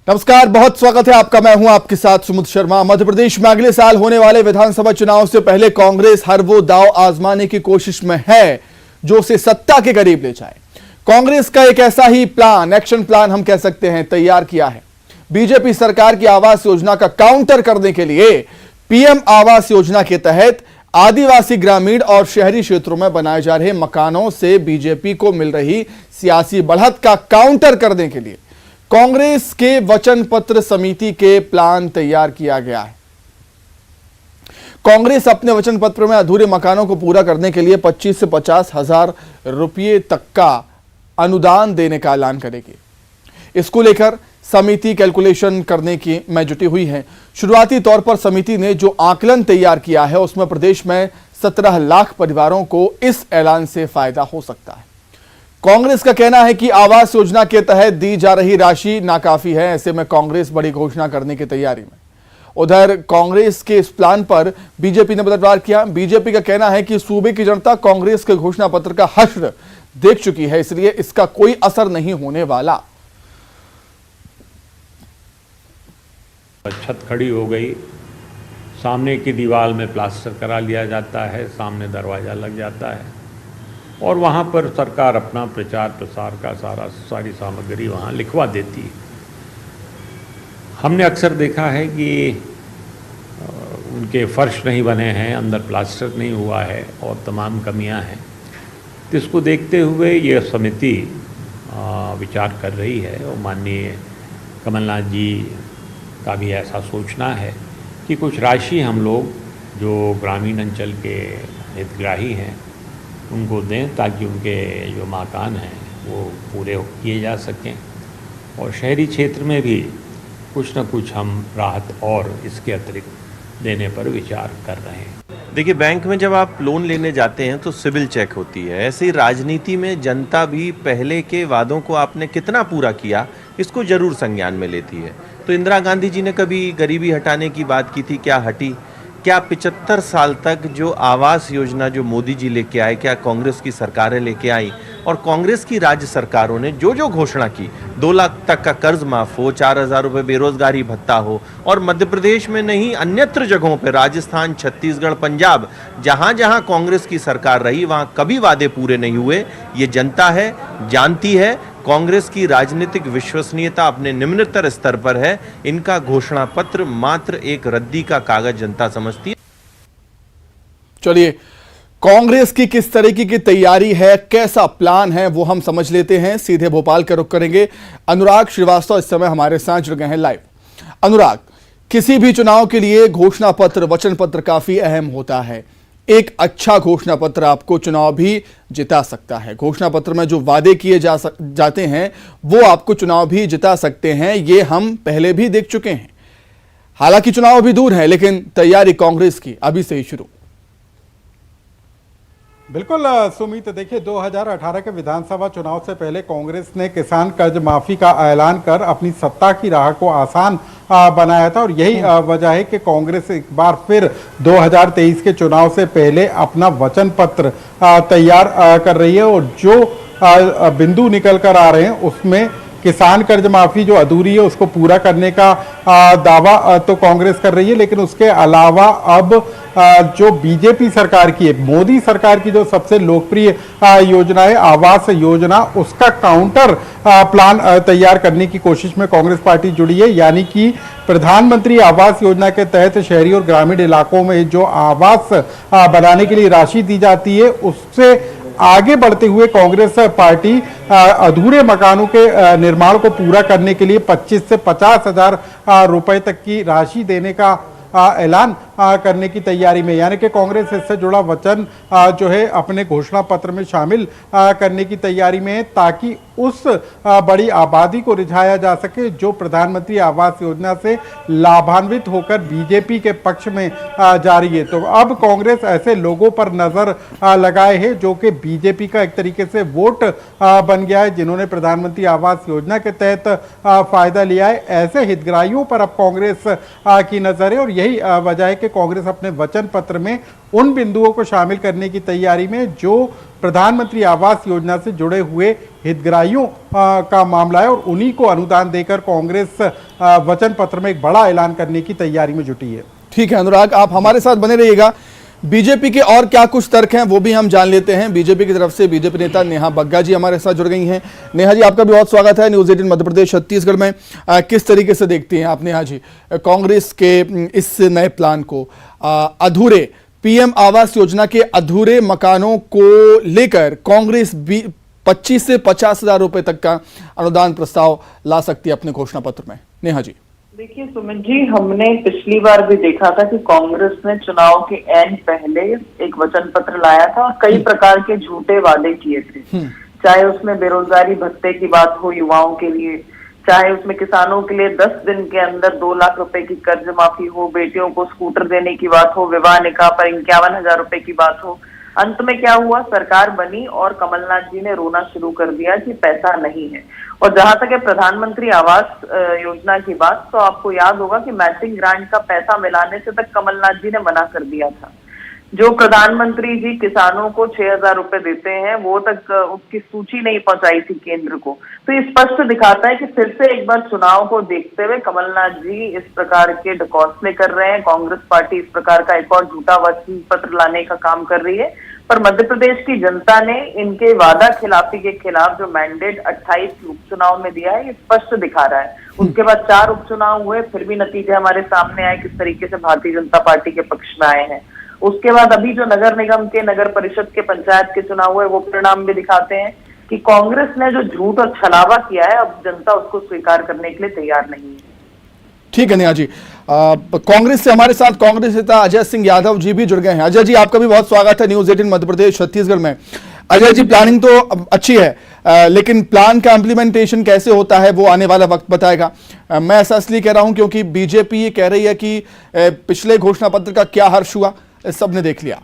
नमस्कार, बहुत स्वागत है आपका। मैं हूं आपके साथ सुमित शर्मा। मध्य प्रदेश में अगले साल होने वाले विधानसभा चुनाव से पहले कांग्रेस हर वो दांव आजमाने की कोशिश में है जो उसे सत्ता के करीब ले जाए। कांग्रेस का एक ऐसा ही प्लान, एक्शन प्लान हम कह सकते हैं, तैयार किया है। बीजेपी सरकार की आवास योजना का काउंटर करने के लिए पीएम आवास योजना के तहत आदिवासी ग्रामीण और शहरी क्षेत्रों में बनाए जा रहे मकानों से बीजेपी को मिल रही सियासी बढ़त का काउंटर करने के लिए कांग्रेस के वचन पत्र समिति के प्लान तैयार किया गया है। कांग्रेस अपने वचन पत्र में अधूरे मकानों को पूरा करने के लिए 25 से 50 हजार रुपये तक का अनुदान देने का ऐलान करेगी। इसको लेकर समिति कैलकुलेशन करने की में जुटी हुई है। शुरुआती तौर पर समिति ने जो आकलन तैयार किया है उसमें प्रदेश में 17 लाख परिवारों को इस ऐलान से फायदा हो सकता है। कांग्रेस का कहना है कि आवास योजना के तहत दी जा रही राशि नाकाफी है। ऐसे में कांग्रेस बड़ी घोषणा करने की तैयारी में। उधर कांग्रेस के इस प्लान पर बीजेपी ने पलटवार किया। बीजेपी का कहना है कि सूबे की जनता कांग्रेस के घोषणा पत्र का हश्र देख चुकी है, इसलिए इसका कोई असर नहीं होने वाला। छत खड़ी हो गई, सामने की दीवार में प्लास्टर करा लिया जाता है, सामने दरवाज़ा लग जाता है और वहाँ पर सरकार अपना प्रचार प्रसार का सारी सामग्री वहाँ लिखवा देती है। हमने अक्सर देखा है कि उनके फर्श नहीं बने हैं, अंदर प्लास्टर नहीं हुआ है और तमाम कमियां हैं। तो इसको देखते हुए ये समिति विचार कर रही है और माननीय कमलनाथ जी का भी ऐसा सोचना है कि कुछ राशि हम लोग जो ग्रामीण अंचल के हितग्राही हैं उनको दें ताकि उनके जो मकान हैं वो पूरे किए जा सकें और शहरी क्षेत्र में भी कुछ न कुछ हम राहत और इसके अतिरिक्त देने पर विचार कर रहे हैं। देखिए, बैंक में जब आप लोन लेने जाते हैं तो सिविल चेक होती है। ऐसे ही राजनीति में जनता भी पहले के वादों को आपने कितना पूरा किया इसको जरूर संज्ञान में लेती है। तो इंदिरा गांधी जी ने कभी गरीबी हटाने की बात की थी, क्या हटी? क्या 75 साल तक जो आवास योजना जो मोदी जी लेके आए, क्या कांग्रेस की सरकारें लेके आई? और कांग्रेस की राज्य सरकारों ने जो जो घोषणा की, 2 लाख तक का कर्ज माफ हो, 4,000 रुपये बेरोजगारी भत्ता हो, और मध्य प्रदेश में नहीं अन्यत्र जगहों पर, राजस्थान, छत्तीसगढ़, पंजाब, जहां जहां कांग्रेस की सरकार रही वहां कभी वादे पूरे नहीं हुए। ये जनता है, जानती है। कांग्रेस की राजनीतिक विश्वसनीयता अपने निम्नतर स्तर पर है। इनका घोषणा पत्र मात्र एक रद्दी का कागज जनता समझती है। चलिए, कांग्रेस की किस तरीके की तैयारी है, कैसा प्लान है, वो हम समझ लेते हैं। सीधे भोपाल का रुख करेंगे। अनुराग श्रीवास्तव इस समय हमारे साथ जुड़ गए हैं लाइव। अनुराग, किसी भी चुनाव के लिए घोषणा पत्र, वचन पत्र काफी अहम होता है। एक अच्छा घोषणा पत्र आपको चुनाव भी जिता सकता है। घोषणा पत्र में जो वादे किए जाते हैं वो आपको चुनाव भी जिता सकते हैं। ये हम पहले भी देख चुके हैं। हालांकि चुनाव अभी दूर है, लेकिन तैयारी कांग्रेस की अभी से ही शुरू। बिल्कुल सुमित, देखिए 2018 के विधानसभा चुनाव से पहले कांग्रेस ने किसान कर्ज माफी का ऐलान कर अपनी सत्ता की राह को आसान बनाया था और यही वजह है कि कांग्रेस एक बार फिर 2023 के चुनाव से पहले अपना वचन पत्र तैयार कर रही है और जो बिंदु निकल कर आ रहे हैं उसमें किसान कर्ज माफी जो अधूरी है उसको पूरा करने का दावा तो कांग्रेस कर रही है, लेकिन उसके अलावा अब जो बीजेपी सरकार की है, मोदी सरकार की जो सबसे लोकप्रिय योजना है आवास योजना, उसका काउंटर प्लान तैयार करने की कोशिश में कांग्रेस पार्टी जुड़ी है। यानी कि प्रधानमंत्री आवास योजना के तहत शहरी और ग्रामीण इलाकों में जो आवास बनाने के लिए राशि दी जाती है उससे आगे बढ़ते हुए कांग्रेस पार्टी अधूरे मकानों के निर्माण को पूरा करने के लिए 25 से 50 हजार रुपए तक की राशि देने का ऐलान करने की तैयारी में। यानी कि कांग्रेस इससे जुड़ा वचन जो है अपने घोषणा पत्र में शामिल करने की तैयारी में है ताकि उस बड़ी आबादी को रिझाया जा सके जो प्रधानमंत्री आवास योजना से लाभान्वित होकर बीजेपी के पक्ष में जा रही है। तो अब कांग्रेस ऐसे लोगों पर नजर लगाए है जो कि बीजेपी का एक तरीके से वोट बन गया है, जिन्होंने प्रधानमंत्री आवास योजना के तहत फायदा लिया है। ऐसे हितग्राहियों पर अब कांग्रेस की नजर है और यही वजह है कि कि कांग्रेस अपने वचन पत्र में उन बिंदुओं को शामिल करने की तैयारी में जो प्रधानमंत्री आवास योजना से जुड़े हुए हितग्राहियों का मामला है और उन्हीं को अनुदान देकर कांग्रेस वचन पत्र में एक बड़ा ऐलान करने की तैयारी में जुटी है। ठीक है अनुराग, आप हमारे साथ बने रहिएगा। बीजेपी के और क्या कुछ तर्क हैं वो भी हम जान लेते हैं। बीजेपी की तरफ से बीजेपी नेता नेहा बग्गा जी हमारे साथ जुड़ गई हैं। नेहा जी, आपका भी बहुत स्वागत है न्यूज़ 18 मध्य प्रदेश छत्तीसगढ़ में। किस तरीके से देखती हैं आप नेहा जी कांग्रेस के इस नए प्लान को, अधूरे पीएम आवास योजना के अधूरे मकानों को लेकर कांग्रेस 25 से 50 हजार रुपए तक का अनुदान प्रस्ताव ला सकती है अपने घोषणा पत्र में? नेहा जी। देखिए सुमित जी, हमने पिछली बार भी देखा था कि कांग्रेस ने चुनाव के एंड पहले एक वचन पत्र लाया था और कई प्रकार के झूठे वादे किए थे। चाहे उसमें बेरोजगारी भत्ते की बात हो युवाओं के लिए, चाहे उसमें किसानों के लिए 10 दिन के अंदर 2 लाख रुपए की कर्ज माफी हो, बेटियों को स्कूटर देने की बात हो, विवाह निकाह पर 51,000 रुपए की बात हो। अंत में क्या हुआ, सरकार बनी और कमलनाथ जी ने रोना शुरू कर दिया कि पैसा नहीं है। और जहां तक है प्रधानमंत्री आवास योजना की बात, तो आपको याद होगा कि मैचिंग ग्रांट का पैसा मिलाने से तक कमलनाथ जी ने मना कर दिया था। जो प्रधानमंत्री जी किसानों को 6,000 रुपए देते हैं वो तक उसकी सूची नहीं पहुंचाई थी केंद्र को। तो ये स्पष्ट दिखाता है कि फिर से एक बार चुनाव को देखते हुए कमलनाथ जी इस प्रकार के ढकोसले कर रहे हैं। कांग्रेस पार्टी इस प्रकार का एक और झूठा वचन पत्र लाने का काम कर रही है। पर मध्य प्रदेश की जनता ने इनके वादा खिलाफी के खिलाफ जो मैंडेट 28 उपचुनाव में दिया है ये स्पष्ट दिखा रहा है। उसके बाद 4 उपचुनाव हुए, फिर भी नतीजे हमारे सामने आए किस तरीके से भारतीय जनता पार्टी के पक्ष में आए हैं। उसके बाद अभी जो नगर निगम के, नगर परिषद के, पंचायत के चुनाव हुए वो परिणाम भी दिखाते हैं कि कांग्रेस ने जो झूठ और छलावा किया है अब जनता उसको स्वीकार करने के लिए तैयार नहीं है। ठीक है नेहा जी। कांग्रेस से हमारे साथ कांग्रेस नेता अजय सिंह यादव जी भी जुड़ गए हैं। अजय जी, आपका भी बहुत स्वागत है न्यूज़ 18 मध्य प्रदेश छत्तीसगढ़ में। अजय जी, प्लानिंग तो अच्छी है, लेकिन प्लान का इम्प्लीमेंटेशन कैसे होता है वो आने वाला वक्त बताएगा। मैं ऐसा इसलिए कह रहा हूं क्योंकि बीजेपी ये कह रही है कि पिछले घोषणा पत्र का क्या हर्ष हुआ, सबने देख लिया।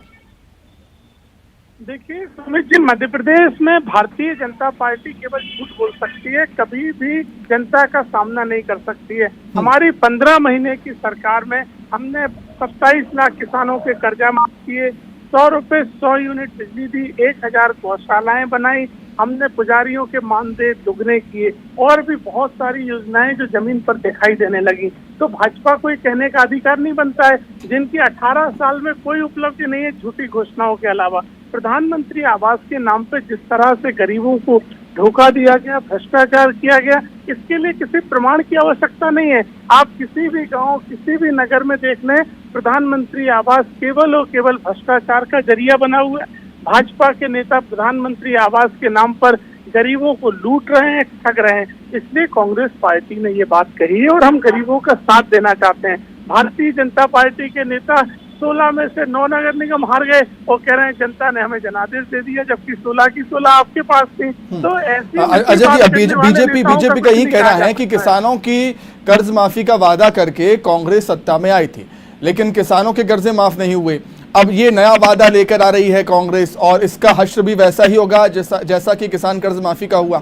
देखिए सुमित जी, मध्य प्रदेश में भारतीय जनता पार्टी केवल झूठ बोल सकती है, कभी भी जनता का सामना नहीं कर सकती है। हमारी 15 महीने की सरकार में हमने 27 लाख किसानों के कर्जा माफ किए, 100 रुपए 100 यूनिट बिजली दी, 1000 गौशालाएं बनाई, हमने पुजारियों के मानदेय दुगने किए और भी बहुत सारी योजनाएं जो जमीन पर दिखाई देने लगी। तो भाजपा को ये कहने का अधिकार नहीं बनता है जिनकी 18 साल में कोई उपलब्धि नहीं है झूठी घोषणाओं के अलावा। प्रधानमंत्री आवास के नाम पे जिस तरह से गरीबों को धोखा दिया गया, भ्रष्टाचार किया गया, इसके लिए किसी प्रमाण की आवश्यकता नहीं है। आप किसी भी गांव, किसी भी नगर में देख लें, प्रधानमंत्री आवास केवल और केवल भ्रष्टाचार का जरिया बना हुआ है। भाजपा के नेता प्रधानमंत्री आवास के नाम पर गरीबों को लूट रहे हैं, ठग रहे हैं। इसलिए कांग्रेस पार्टी ने ये बात कही है और हम गरीबों का साथ देना चाहते हैं। भारतीय जनता पार्टी के नेता 16 में से 9 नगर निगम हार गए और कह रहे हैं जनता ने हमें जनादेश दे दिया, जबकि 16 की 16 आपके पास थी। तो ऐसी अजय जी, बीजेपी का यही कहना है कि किसानों की कर्ज माफी का वादा करके कांग्रेस सत्ता में आई थी, लेकिन किसानों के कर्जे माफ नहीं हुए। अब ये नया वादा लेकर आ रही है कांग्रेस और इसका हश्र भी वैसा ही होगा जैसा कि किसान कर्ज माफी का हुआ।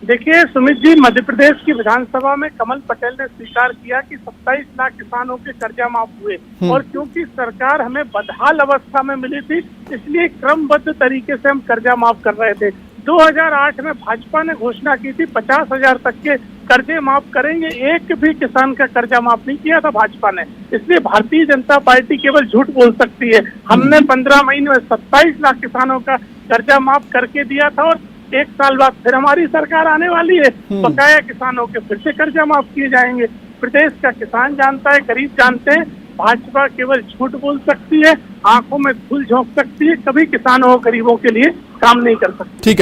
देखिए सुमित जी, मध्य प्रदेश की विधानसभा में कमल पटेल ने स्वीकार किया कि 27 लाख किसानों के कर्जा माफ हुए और क्योंकि सरकार हमें बदहाल अवस्था में मिली थी इसलिए क्रमबद्ध तरीके से हम कर्जा माफ कर रहे थे। 2008 में भाजपा ने घोषणा की थी 50,000 तक के कर्जे माफ करेंगे, एक भी किसान का कर्जा माफ नहीं किया था भाजपा ने। इसलिए भारतीय जनता पार्टी केवल झूठ बोल सकती है। हमने 15 महीने में 27 लाख किसानों का कर्जा माफ करके दिया था और 1 साल बाद फिर हमारी सरकार आने वाली है, बकाया किसानों के फिर से कर्जा माफ किए जाएंगे। प्रदेश का किसान जानता है, गरीब जानते हैं, भाजपा केवल झूठ बोल सकती है, आंखों में धूल झोंक सकती है, कभी किसानों और गरीबों के लिए काम नहीं कर सकती।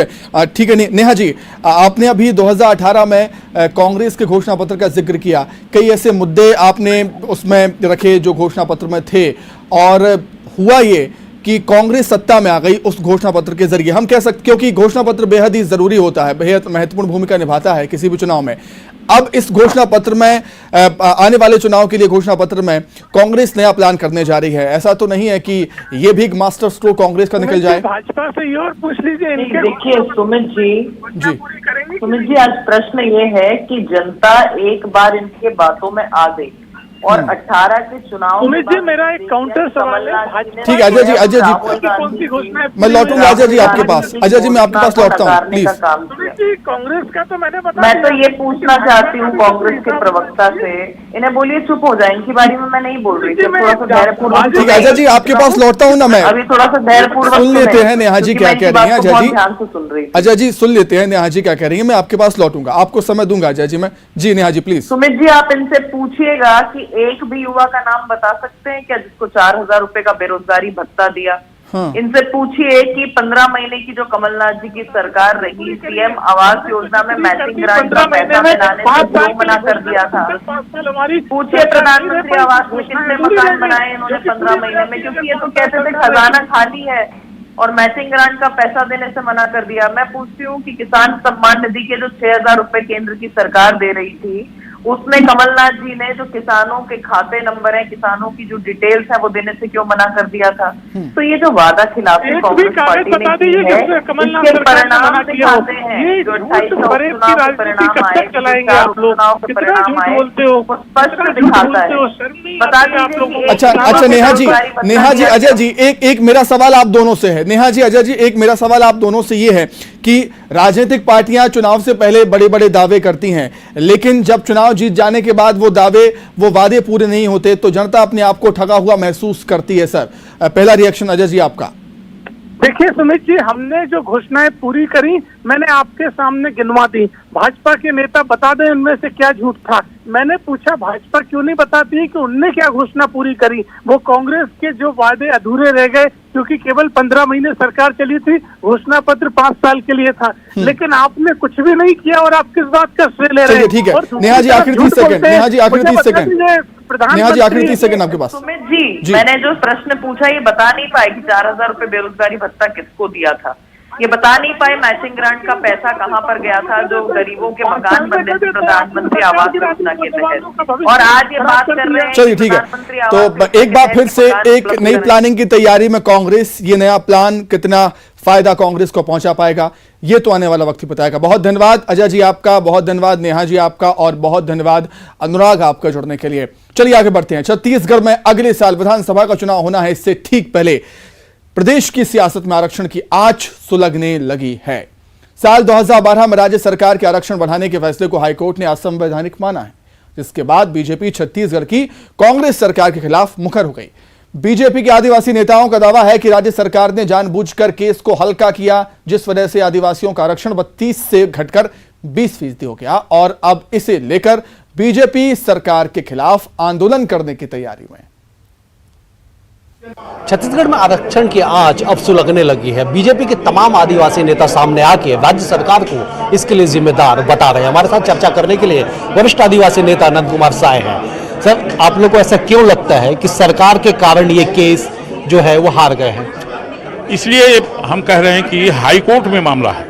ठीक है नेहा जी, आपने अभी 2018 में कांग्रेस के घोषणा पत्र का जिक्र किया, कई ऐसे मुद्दे आपने उसमें रखे जो घोषणा पत्र में थे और हुआ ये कि कांग्रेस सत्ता में आ गई उस घोषणा पत्र के जरिए। हम कह सकते, क्योंकि घोषणा पत्र बेहद ही जरूरी होता है, बेहद महत्वपूर्ण भूमिका निभाता है किसी भी चुनाव में। अब इस घोषणा पत्र में आने वाले चुनाव के लिए घोषणा पत्र में कांग्रेस नया प्लान करने जा रही है। ऐसा तो नहीं है कि ये भी एक मास्टर स्ट्रोक कांग्रेस का निकल जाए? भाजपा से ये और पूछ लीजिए। देखिए सुमित जी, आज प्रश्न ये है कि जनता एक बार इनके बातों में आ गई और 18 के चुनाव सुमित जी, मेरा एक काउंटर सवाल है। ठीक है, अजय जी, कौन सी घोषणा है? मैं लौटूंगा अजय जी आपके पास। अजय जी, मैं आपके पास लौटता हूँ, प्लीज। सुमित जी, कांग्रेस का तो मैंने बता मैं दिया। तो ये पूछना चाहती हूँ कांग्रेस के प्रवक्ता से, इन्हें बोलिए चुप हो जाए, इनकी बारी में मैं नहीं बोल रही थी, थोड़ा सा धैर्यपूर्वक। ठीक है अजय जी, आपके पास लौटता हूँ ना मैं। अभी थोड़ा सा धैर्यपूर्वक सुन लेते हैं नेहा जी क्या कह रही हैं। अजय जी, ध्यान से सुन रही थी। अजय जी सुन लेते हैं नेहा जी क्या कह रही है। मैं आपके पास लौटूंगा, आपको समय दूंगा अजय जी। मैं जी नेहा जी प्लीज। सुमित जी, आप इनसे पूछिएगा कि एक भी युवा का नाम बता सकते हैं क्या जिसको 4,000 रुपए का बेरोजगारी भत्ता दिया? हाँ। इनसे पूछिए कि 15 महीने की जो कमलनाथ जी की सरकार रही, सीएम आवास योजना में मैचिंग ग्रांट का पैसा मिलाने से क्यों मना कर दिया था? पूछिए प्रधानमंत्री आवास में कितने मकान बनाए इन्होंने 15 महीने में, क्योंकि ये तो कहते थे खजाना खाली है और मैचिंग ग्रांट का पैसा देने से मना कर दिया। मैं पूछती हूँ कि किसान सम्मान निधि के जो 6,000 रुपए केंद्र की सरकार दे रही थी, उसमें कमलनाथ जी ने जो किसानों के खाते नंबर है, किसानों की जो डिटेल्स है वो देने से क्यों मना कर दिया था? तो ये जो वादा खिलाफी कांग्रेस पार्टी ने की है, इसके परिणाम दिखाते हैं। जो 28 चुनाव के परिणाम आए, चुनाव के परिणाम आए, वो स्पष्ट दिखाता है। बता दीजिए। अच्छा नेहा जी अजय जी, एक मेरा सवाल आप दोनों से है। नेहा जी अजय जी, एक मेरा सवाल आप दोनों से ये है कि राजनीतिक पार्टियां चुनाव से पहले बड़े बड़े दावे करती हैं, लेकिन जब चुनाव जीत जाने के बाद वो वादे पूरे नहीं होते तो जनता अपने आप को ठगा हुआ महसूस करती है। सर, पहला रिएक्शन अजय जी आपका। देखिए सुमित जी, हमने जो घोषणाएं पूरी करी मैंने आपके सामने गिनवा दी। भाजपा के नेता बता दें उनमें से क्या झूठ था। मैंने पूछा भाजपा क्यों नहीं बताती कि उनने क्या घोषणा पूरी करी। वो कांग्रेस के जो वादे अधूरे रह गए, क्योंकि केवल 15 महीने सरकार चली थी, घोषणा पत्र 5 साल के लिए था, लेकिन आपने कुछ भी नहीं किया और आप किस बात का श्रेय ले रहे हैं? ठीक है नेहा जी, आखिरी 30 सेकंड। नेहा जी आखिरी 30 सेकंड। नेहा जी आखिरी 30 सेकंड आपके पास। सुमित जी, मैंने जो प्रश्न पूछा ये बता नहीं पाए कि 4,000 रुपए बेरोजगारी भत्ता किसको दिया था। ये बता नहीं पाए मैचिंग ग्रांट का पैसा कहाँ पर गया था जो गरीबों के मकान बनने थे प्रधानमंत्री आवास योजना के तहत। और आज ये बात कर रहे हैं। चलिए ठीक है, तो एक बार फिर से एक नई प्लानिंग की तैयारी में कांग्रेस, ये नया प्लान कितना फायदा कांग्रेस को पहुंचा पाएगा ये तो आने वाला वक्त ही बताएगा। बहुत धन्यवाद अजय जी आपका, बहुत धन्यवाद नेहा जी आपका, और बहुत धन्यवाद अनुराग आपका जुड़ने के लिए। चलिए आगे बढ़ते हैं। छत्तीसगढ़ में अगले साल विधानसभा का चुनाव होना है, इससे ठीक पहले प्रदेश की सियासत में आरक्षण की आंच सुलगने लगी है। साल 2012 में राज्य सरकार के आरक्षण बढ़ाने के फैसले को हाईकोर्ट ने असंवैधानिक माना है, जिसके बाद बीजेपी छत्तीसगढ़ की कांग्रेस सरकार के खिलाफ मुखर हो गई। बीजेपी के आदिवासी नेताओं का दावा है कि राज्य सरकार ने जानबूझकर केस को हल्का किया, जिस वजह से आदिवासियों का आरक्षण 32 से घटकर 20% हो गया, और अब इसे लेकर बीजेपी सरकार के खिलाफ आंदोलन करने की तैयारी में। छत्तीसगढ़ में आरक्षण की आंच अब सुलगने लगी है। बीजेपी के तमाम आदिवासी नेता सामने आके राज्य सरकार को इसके लिए जिम्मेदार बता रहे हैं। हमारे साथ चर्चा करने के लिए वरिष्ठ आदिवासी नेता अनंत कुमार साय हैं। सर, आप लोग को ऐसा क्यों लगता है कि सरकार के कारण ये केस जो है वो हार गए हैं? इसलिए हम कह रहे हैं कि हाईकोर्ट में मामला है।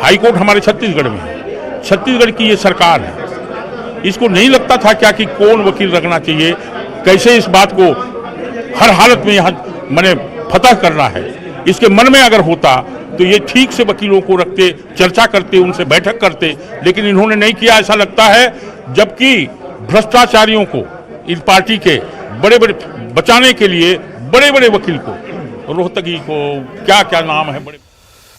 हाईकोर्ट हमारे छत्तीसगढ़ में है, छत्तीसगढ़ की ये सरकार है। इसको नहीं लगता था क्या कि कौन वकील रखना चाहिए, कैसे इस बात को हर हालत में यहाँ मैंने फतह करना है, इसके मन में अगर होता तो ये ठीक से वकीलों को रखते, चर्चा करते, उनसे बैठक करते, लेकिन इन्होंने नहीं किया ऐसा लगता है। जबकि भ्रष्टाचारियों को, इस पार्टी के बड़े बड़े बचाने के लिए बड़े बड़े वकील को, रोहतगी को, क्या क्या नाम है बड़े।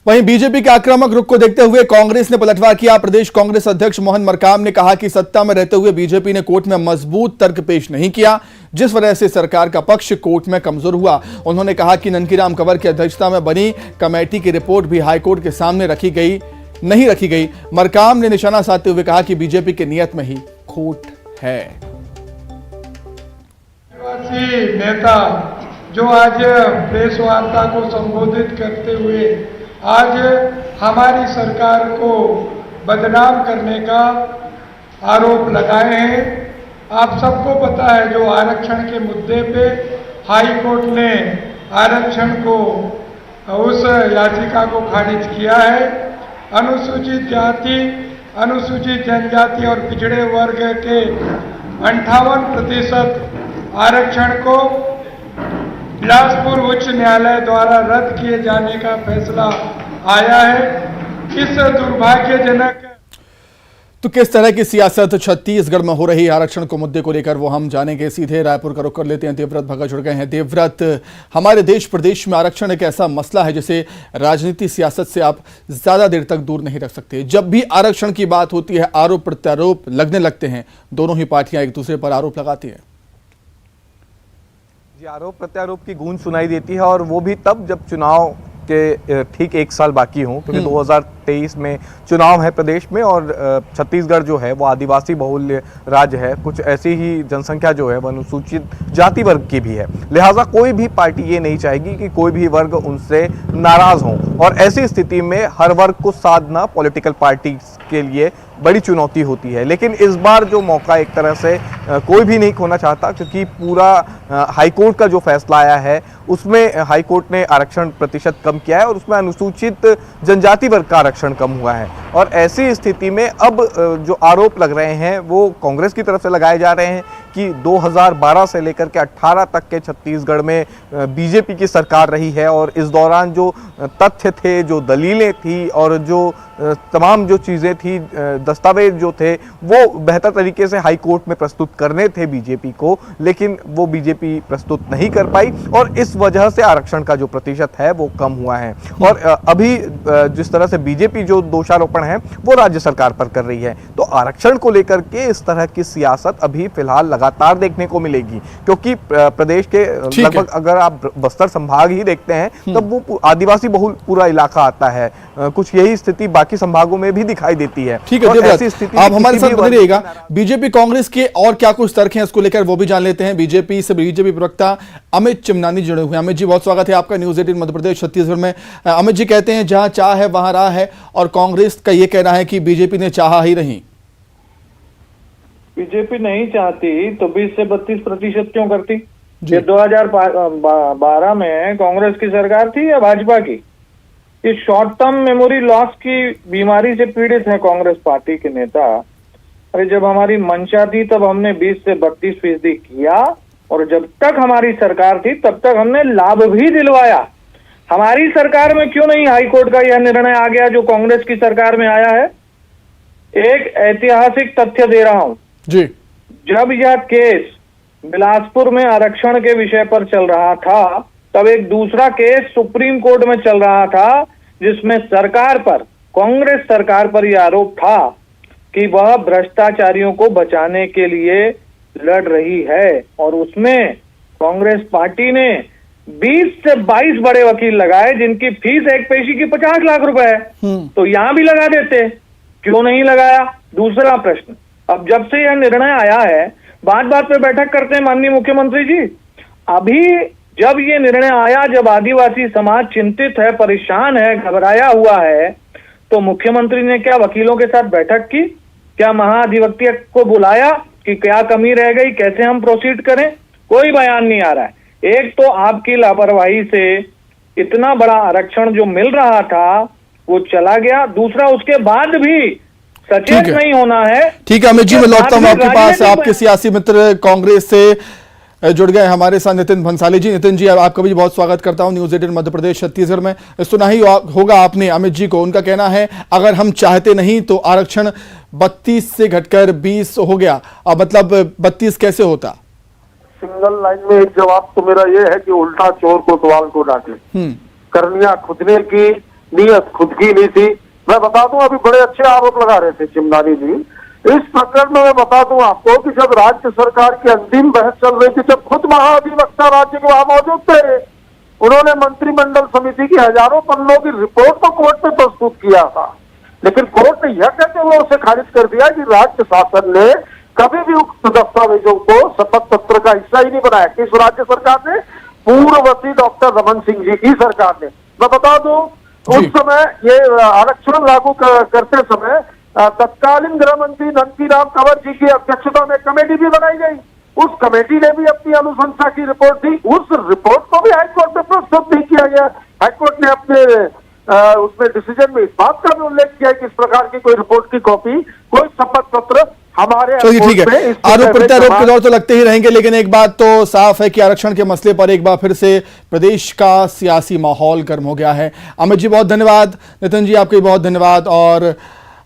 वहीं बीजेपी के आक्रामक रुख को देखते हुए कांग्रेस ने पलटवार किया। प्रदेश कांग्रेस अध्यक्ष मोहन मरकाम ने कहा कि सत्ता में रहते हुए बीजेपी ने कोर्ट में मजबूत तर्क पेश नहीं किया, जिस वजह से सरकार का पक्ष कोर्ट में कमजोर हुआ। उन्होंने कहा कि ननकीराम कंवर की अध्यक्षता में बनी कमेटी की रिपोर्ट भी हाईकोर्ट के सामने नहीं रखी गई। मरकाम ने निशाना साधते हुए कहा कि बीजेपी की नीयत में ही खोट है। नेता जो आज प्रेस वार्ता को संबोधित करते हुए आज हमारी सरकार को बदनाम करने का आरोप लगाए हैं। आप सबको पता है जो आरक्षण के मुद्दे पे हाई कोर्ट ने आरक्षण को, उस याचिका को खारिज किया है। अनुसूचित जाति, अनुसूचित जनजाति और पिछड़े वर्ग के 58% आरक्षण को बिलासपुर उच्च न्यायालय द्वारा रद्द किए जाने का फैसला आया है। इस दुर्भाग्यजनक तो किस तरह की सियासत छत्तीसगढ़ में हो रही है आरक्षण को मुद्दे को लेकर वो हम जानेंगे। सीधे रायपुर का रुख कर लेते हैं। देवव्रत भगत जुड़ गए हैं। देवव्रत, हमारे देश प्रदेश में आरक्षण एक ऐसा मसला है जिसे राजनीति सियासत से आप ज्यादा देर तक दूर नहीं रख सकते। जब भी आरक्षण की बात होती है आरोप प्रत्यारोप लगने लगते हैं, दोनों ही पार्टियां एक दूसरे पर आरोप लगाती है। जी, आरोप प्रत्यारोप की गूंज सुनाई देती है और वो भी तब जब चुनाव के ठीक एक साल बाकी हों, क्योंकि 2023 में चुनाव है प्रदेश में और छत्तीसगढ़ जो है वो आदिवासी बहुल्य राज्य है। कुछ ऐसी ही जनसंख्या जो है वो अनुसूचित जाति वर्ग की भी है। लिहाजा कोई भी पार्टी ये नहीं चाहेगी कि कोई भी वर्ग उनसे नाराज हो और ऐसी स्थिति में हर वर्ग को साधना पॉलिटिकल पार्टी के लिए बड़ी चुनौती होती है। लेकिन इस बार जो मौका एक तरह से कोई भी नहीं खोना चाहता, क्योंकि पूरा हाईकोर्ट का जो फैसला आया है उसमें हाईकोर्ट ने आरक्षण प्रतिशत कम किया है और उसमें अनुसूचित जनजाति वर्ग का आरक्षण कम हुआ है। और ऐसी स्थिति में अब जो आरोप लग रहे हैं वो कांग्रेस की तरफ से लगाए जा रहे हैं कि 2012 से लेकर के 18 तक के छत्तीसगढ़ में बीजेपी की सरकार रही है और इस दौरान जो तथ्य थे, जो दलीलें थी और जो तमाम जो चीज़ें थी, दस्तावेज जो थे, वो बेहतर तरीके से हाई कोर्ट में प्रस्तुत करने थे बीजेपी को, लेकिन वो बीजेपी प्रस्तुत नहीं कर पाई और इस वजह से आरक्षण का जो प्रतिशत है वो कम हुआ है। और अभी जिस तरह से बीजेपी जो दोषारोपण है वो राज्य सरकार पर कर रही है, तो आरक्षण को लेकर के इस तरह की सियासत अभी फिलहाल लगातार देखने को मिलेगी, क्योंकि प्रदेश के लगभग अगर आप बस्तर संभाग ही देखते हैं तब वो आदिवासी बहुल पूरा इलाका आता है। कुछ यही स्थिति बाकी संभागों में भी दिखाई देती है। ठीक है देवव्रत, आप हमारे साथ बने रहिएगा। बीजेपी कांग्रेस के और क्या कुछ तर्क हैं इसको लेकर वो भी जान लेते हैं। बीजेपी से बीजेपी प्रवक्ता अमित चिमनानी जुड़े हुए हैं। अमित जी, बहुत स्वागत है आपका न्यूज़ 18 मध्य प्रदेश छत्तीसगढ़ में। अमित जी कहते हैं जहां चाह है वहां राह है और कांग्रेस का यह कहना है कि बीजेपी ने चाहा ही नहीं। बीजेपी नहीं चाहती तो 20 से 32% क्यों करती? ये 2012 में कांग्रेस की सरकार थी या भाजपा की? ये शॉर्ट टर्म मेमोरी लॉस की बीमारी से पीड़ित है कांग्रेस पार्टी के नेता। अरे जब हमारी मंशा थी तब हमने 20 से 32% किया और जब तक हमारी सरकार थी तब तक हमने लाभ भी दिलवाया। हमारी सरकार में क्यों नहीं हाईकोर्ट का यह निर्णय आ गया जो कांग्रेस की सरकार में आया है? एक ऐतिहासिक तथ्य दे रहा हूं जी। जब यह केस बिलासपुर में आरक्षण के विषय पर चल रहा था तब एक दूसरा केस सुप्रीम कोर्ट में चल रहा था जिसमें सरकार पर, कांग्रेस सरकार पर यह आरोप था कि वह भ्रष्टाचारियों को बचाने के लिए लड़ रही है और उसमें कांग्रेस पार्टी ने 20 से 22 बड़े वकील लगाए जिनकी फीस एक पेशी की 50 लाख रुपए है। तो यहां भी लगा देते, क्यों नहीं लगाया? दूसरा प्रश्न, अब जब से यह निर्णय आया है, बात बात पे बैठक करते हैं माननीय मुख्यमंत्री जी। अभी जब ये निर्णय आया, जब आदिवासी समाज चिंतित है, परेशान है, घबराया हुआ है, तो मुख्यमंत्री ने क्या वकीलों के साथ बैठक की? क्या महाधिवक्ता को बुलाया कि क्या कमी रह गई, कैसे हम प्रोसीड करें? कोई बयान नहीं आ रहा है। एक तो आपकी लापरवाही से इतना बड़ा आरक्षण जो मिल रहा था वो चला गया, दूसरा उसके बाद भी सचेत नहीं होना है। ठीक है अमित जी, मैं लौटता हूं आपके पास। आपके सियासी मित्र कांग्रेस से जुड़ गए हमारे साथ नितिन भंसाली जी। नितिन जी, आपका भी बहुत स्वागत करता हूं न्यूज़ 18 मध्य प्रदेश छत्तीसगढ़ में। सुना ही होगा आपने अमित जी को, उनका कहना है अगर हम चाहते नहीं तो आरक्षण 32 से घटकर 20 हो गया। अब मतलब 32 कैसे होता? सिंगल लाइन में एक जवाब तो मेरा ये है कि उल्टा चोर को सवाल को डांटे। करनिया खुदने की नीयत खुद की नहीं थी। मैं बता दूं, अभी बड़े अच्छे आरोप लगा रहे थे चिमनानी जी। इस प्रकरण में मैं बता दूं आपको कि जब राज्य सरकार की अंतिम बहस चल रही थी, जब खुद महाधिवक्ता राज्य के वहां मौजूद थे, उन्होंने मंत्रिमंडल समिति की हजारों पन्नों की रिपोर्ट को कोर्ट में प्रस्तुत किया था, लेकिन कोर्ट ने यह कहते हुए उसे खारिज कर दिया कि राज्य शासन ने कभी भी उक्त दस्तावेजों को शपथ पत्र का हिस्सा ही नहीं बनाया। किस राज्य सरकार ने? पूर्ववर्ती डॉक्टर रमन सिंह जी की सरकार ने। मैं बता दूं, उस समय ये आरक्षण लागू करते समय तत्कालीन गृह मंत्री नंदीराम कंवर जी की अध्यक्षता में कमेटी भी बनाई गई। उस कमेटी ने भी अपनी अनुशंसा की रिपोर्ट दी। उस रिपोर्ट को भी हाईकोर्ट में प्रस्तुत नहीं किया गया। हाईकोर्ट ने अपने उसमें डिसीजन में इस बात का भी उल्लेख किया कि इस प्रकार की कोई रिपोर्ट की कॉपी, कोई शपथ पत्र हमारे। चलिए ठीक है, आरोप प्रत्यारोप के दौर तो लगते ही रहेंगे, लेकिन एक बात तो साफ है कि आरक्षण के मसले पर एक बार फिर से प्रदेश का सियासी माहौल गर्म हो गया है। अमित जी बहुत धन्यवाद, नितिन जी आपके बहुत धन्यवाद। और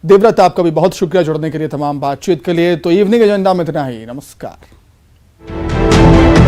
देवव्रत, आपका भी बहुत शुक्रिया जुड़ने के लिए, तमाम बातचीत के लिए। तो इवनिंग एजेंडा में इतना ही। नमस्कार।